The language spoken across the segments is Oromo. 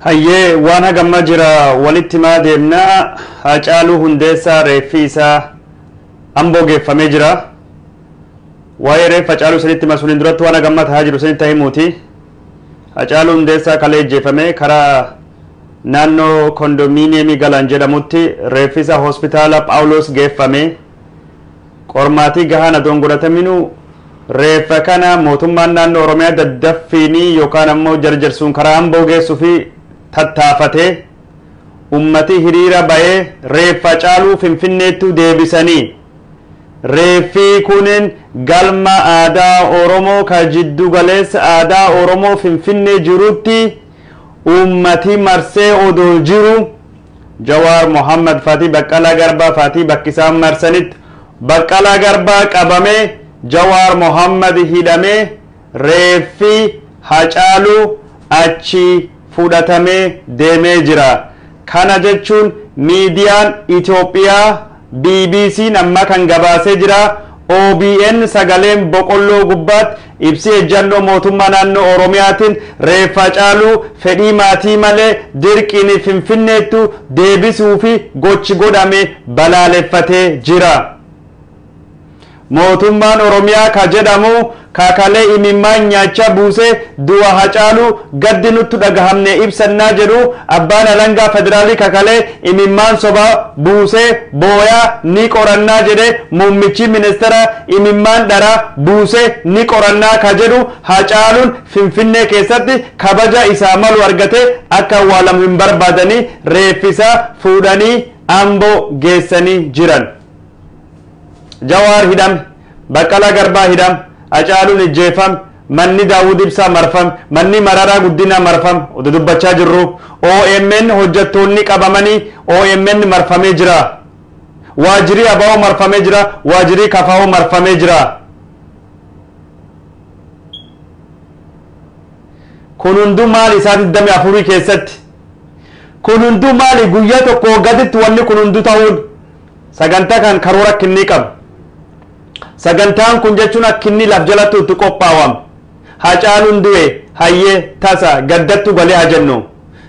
Hayyee waan hagamma jira walitti maa deemnaa Hacaaluu Hundeessaa reeffi isaa Amboo geeffamee jira. Waa'ee reeffa Hacaaluu isinitti masuuliin duratti waan hagamma tahaa jiru isinitti himuuti. Hacaaluu Hundeessaa kalee ejjeeffamee karaa naannoo kondominiyeemii Galaan jedhamutti reeffi isaa hospitaala Phaawulos geeffamee qormaatii gahaan adoon godhataminuu reeffa kana mootummaan naannoo Oromiyaa daddaffiinii yookaan ammoo jarjarsuun karaa Amboo geessuu fi tattaafatee ummati hiriira ba'ee reeffa Hacaaluu Finfinneetti deebisanii reeffi kunin galma aadaa Oromoo ka jiddu galeessa aadaa Oromoo Finfinnee jirutti ummati marsee odoo jiru Jawaar Mohammad Fatii Baqqalaa Garbaa Fatii bakkisaan marsanitti Baqqalaa Garbaa qabamee Jawaar Mohammad hidhamee reeffi Hacaaluu achi fudhatamee deemee jira. Kana jechuun miidiyaan Itoophiyaa BBC amma kan gabaasee jira. OBN sagaleen boqolloo gubbaatti ibsi ejjannoo mootummaa naannoo Oromiyaatiin reeffa Hacaaluu fedhii maatii malee dirqiin Finfinneetti deebisuu fi gochi godhame balaaleffatee jira. Mootummaan Oromiyaa ka jedhamu kaakalee imimmaan nyaacha buusee du'a Hacaaluu gaddi nutti dhagahamne ibsannaa jedhu abbaan alangaa federaalii kaakalee imimmaan soba buusee booyaa ni qorannaa jedhe muummichi ministeera imimmaan dharaa buusee ni qorannaa ka jedhu Hacaaluun Finfinnee keessatti kabaja isaa malu argatee akka awwaalamu hin barbaadanii reeffisaa fuudhanii Amboo geessanii jiran. Jawaar hidhame, Baqqalaa Garbaa hidhame, Hacaaluun ejjeeffame, manni Daawud Ibsaa marfame, manni Mararaa Guddinaa marfame, oduu dubbachaa jirru. OMN hojjettoonni qabamanii OMN marfamee jira. Waajjirii Abaa'oo marfamee jira, waajjirii Kafaa'oo marfamee jira. Kun hunduu maali isaa 24 keessatti? Kun hunduu maali guyyaa tokko gaditti wanni kun hunduu ta'uun? Sagantaa kan karoora kinni qabu. Sagantaan kun jechuun akkinni laf jalatti itti qophaawam. Hacaaluun du'e hayyee tasa gaddattu galee haa jennu.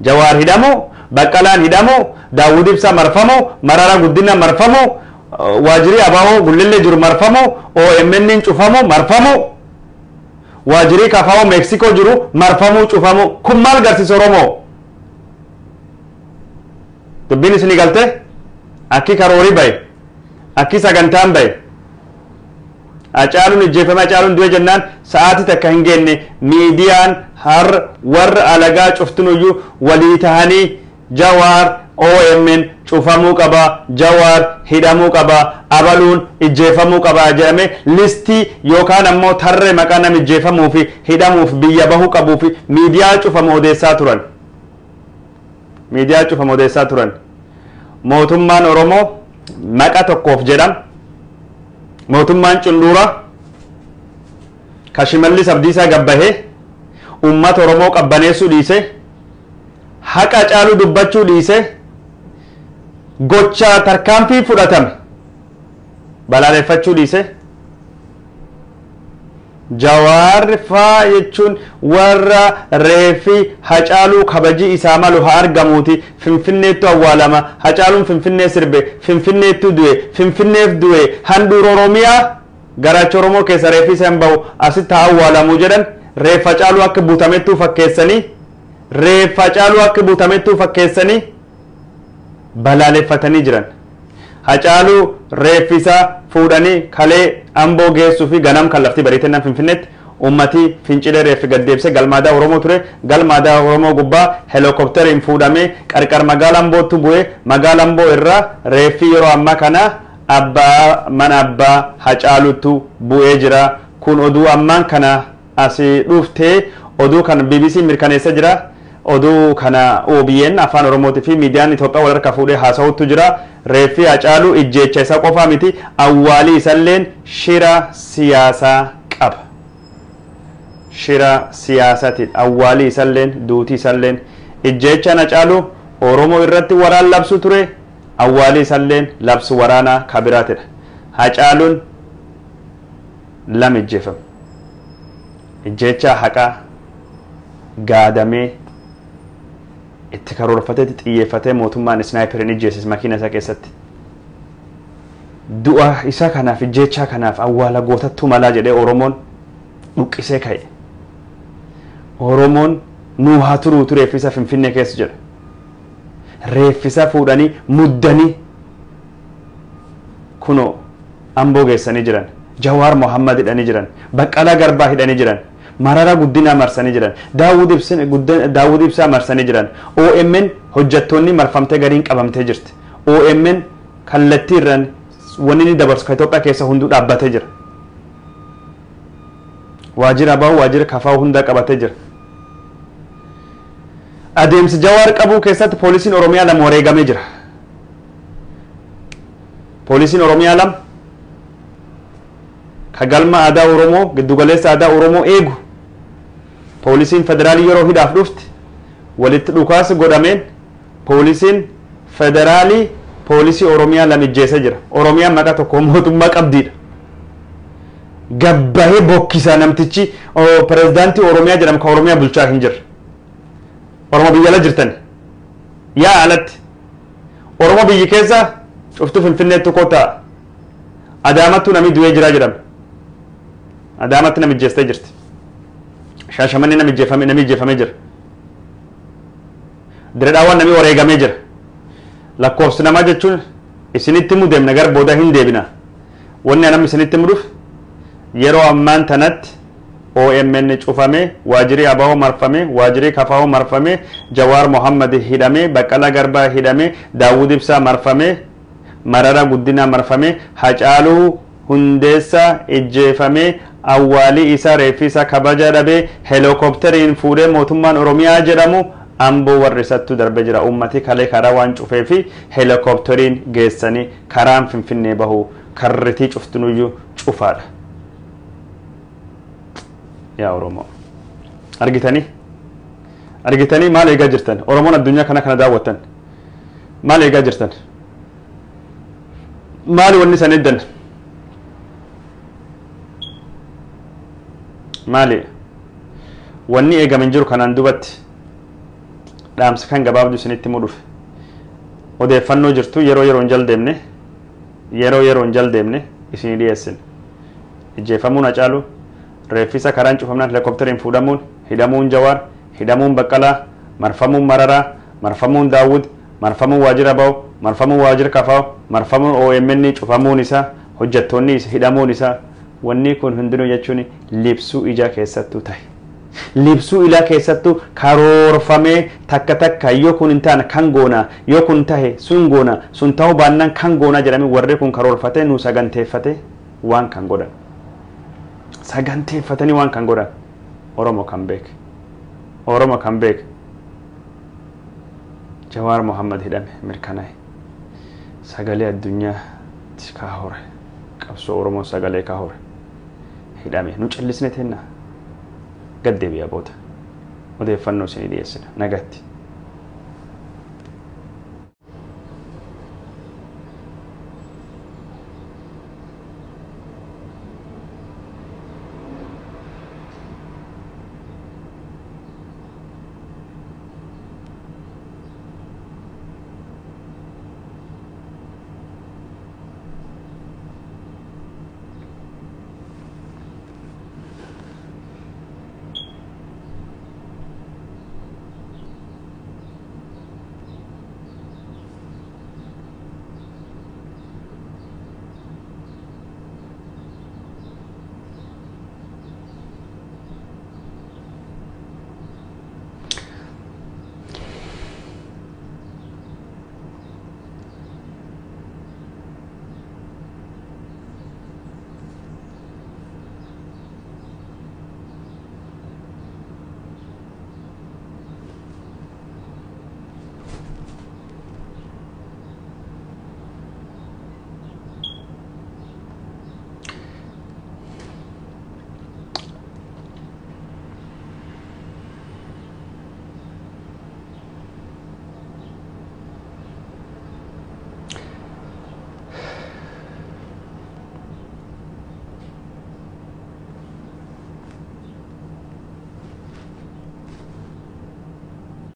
Jawaar hidhamu, Baqqalaan hidhamu, Daawud Ibsaa marfamu, Mararaa Guddinaa marfamu, waajjirii Abaa'oo Gullillee jiru marfamu, OMN cufamu marfamu, waajjirii Kafaa'oo Meeksikoo jiru marfamu cufamu. Kun maal garsiisa Oromoo? Dubbiin isinii galte? Akki karoorii bahe, akki sagantaan bahe. Hacaaluun ejjeeffame Hacaaluun du'e jennaan sa'aatii takka hin geenne miidiyaan har warra alagaa cuftunuyyuu walii tahanii Jawaar OMN cufamuu qaba, Jawaar hidhamuu qaba, Abaluun ejjeeffamuu qaba jedhame listii yookaan ammoo tarree maqaa nama ejjeeffamuu fi hidhamuuf biyya bahuu qabuu fi miidiyaa cufamu odeessaa turan. Miidiyaa cufamu odeessaa turan. Mootummaan Oromoo maqa tokkoof jedham. Mootummaan Cunduraa ka Shimallis Abdiisaa gabbahee uummata Oromoo qabbaneessuu dhiise haqa Hacaaluu dubbachuu dhiise gochaa tarkaanfii fudhatame balaaleffachuu dhiise. Jawaar faa jechuun warra reeffi Hacaaluu kabaji isaa malu haa argamuuti Finfinneetti awwaalama. Hacaaluun Finfinnee sirbe, Finfinneetti du'e, Finfinneef du'e, handhuura Oromiyaa garaacha Oromoo keessa reeffi isaa hin bahu asitti haa awwaalamu jedhan reeffa Hacaaluu akka butamettuu fakkeessanii reeffa Hacaaluu akka butamettuu fakkeessanii balaaleffatanii jiran. Hacaaluu reeffi isaa fuudhanii kalee Amboo geessuu fi ganam kan lafti bariitinaan Finfinneetti ummati fincilee reeffi gaddeebse galmaadaa Oromoo ture. Galmaadaa Oromoo gubbaa helikopteriin fuudhamee qarqar magaala Ambootti bu'ee magaala Amboo irraa reeffi yeroo ammaa kana abbaa mana abbaa Hacaaluutti bu'ee jira. Kun oduu ammaan kana asii dhuftee oduu kan BBC mirkaneessa jira. Oduu kana OBN afaan Oromootii fi miidiyaan Itoophiyaa wal harkaa fuudhee haasa'utu jira. Reeffi Hacaaluu ijjeecha isaa qofaa miti awwaalii isalleen shira siyaasaa qaba. Shira siyaasaatiin awwaalii isalleen duutii isalleen ijjeechaan Hacaaluu Oromoo irratti waraan labsu ture. Awwaalii isalleen labsu waraanaa kabiraatidha. Hacaaluun lama ijjeeffame. Ijjeecha haqaa gaadamee itti karoorfatee xiyyeeffatee mootummaan snaayiperin ijjeessis makiina isaa keessatti du'a isa kanaaf ijjeechaa kanaaf awwaala gootattuu malaa jedhee Oromoon dhuqqisee ka'e. Oromoon nuu haa turuutu reeffisa Finfinnee keessa jedha. Reeffisa fuudhanii muddanii kunoo Amboo geessanii jiran. Jawaar Mohammad hidhanii jiran. Baqqalaa Garbaa hidhanii jiran. Mararaa Guddinaa marsanii jiran. Daawud Ibsaa marsanii jiran. OMN hojjettoonni marfamtee gariin qabamtee jirti. OMN kallattii irraan wanni ni dabarsu Itoophiyaa keessa hunduu dhaabbatee jira. Waajjira bahu waajjira kafaa hundaa qabatee jira. Adeemsi Jawaar qabuu keessatti poolisiin Oromiyaa lama wareegamee jira. Poolisiin Oromiyaa lama ka galma aadaa Oromoo giddugaleessa aadaa Oromoo eegu poolisiin federaalii yeroo hidhaaf dhufti walitti dhukaasa godhameen poolisiin federaalii poolisii Oromiyaa lama ijjeesee jira. Oromiyaan maqaa tokko mootummaa qabdiidha. Gabbahee bokkisaa namtichi pirezidaantii Oromiyaa jedhamu ka Oromiyaa bulchaa hin jirre. Oromoo biyya ala jirtan yaa alatti Oromoo biyyi keessa cuftuu Finfinneetti kootaa Adaamattuu namni du'ee jiraa jedhama. Adaamatti nami ijjeestee jirti. Shaashamanii nami ijjeefamee jira. Diredhaawwan nami wareegamee jira. Lakkoofsi namaa jechuun isinitti himu deemna gara booda hin deebina. Wanni namni isinitti himuudhuuf yeroo ammaan tanatti OMN cufamee waajjirri Abaawoo marfamee waajjirri Kafaawoo marfamee Jawaar Mohammad hidhamee Baqqalaa Garbaa hidhamee Daawud Ibsaa marfamee Mararaa Guddinaa marfamee Hacaaluu Hundeessaa ijjeefamee awwaalii isaa reeffi isaa kabaja dhabee helikopteriin fuudhee mootummaan Oromiyaa jedhamu Amboo warrisattuu darbee jira. Ummati kalee karaa waan cufee fi helikopteriin geessanii karaan Finfinnee bahu karritii cuftunuyyuu cufaadha. Yaa Oromoo argitanii maal eegaa jirtan? Oromoon addunyaa kana daawwattan maal eegaa jirtan? maali wanni san eddan? maali wanni eegamin jiru kanaan dubatti dhaamsa kan gabaabdu isinitti himuu dhufe odeeffannoo jirtu yeroon jaldeemne isinii dhiyeessin. Ijjeefamuun Hacaaluu reeffisa karaan cufamnaan helikopteriin fuudhamuun hidhamuun Jawaar hidhamuun Baqqalaa marfamuun Mararaa marfamuun Daawud marfamuun waajjira Abaawoo marfamuun waajjira Kafaawoo marfamuun OMN cufamuun isaa hojjettoonni hidhamuun isaa wanni kun hundinuu jechuun libsuu ijaa keessattuu ta'e. Libsuu ilaa keessattuu karoorfamee takka yoo kun hin taane kan goona yoo kun tahe sun goona sun ta'uu baannaan kan goona jedhamee warri kun karoorfatee nu saganteeffatee waan kan godhan. Saganteeffatanii waan kan godhan Oromoo kan beek Jawaar Mohammad hidhame mirkanaa'e sagalee addunyaatti kaahore qabsoo Oromoo sagalee kaahore hidhame nu callisne teenna gaddeebi'a booda odeeffannoo isinii dhiyeessina nagatti.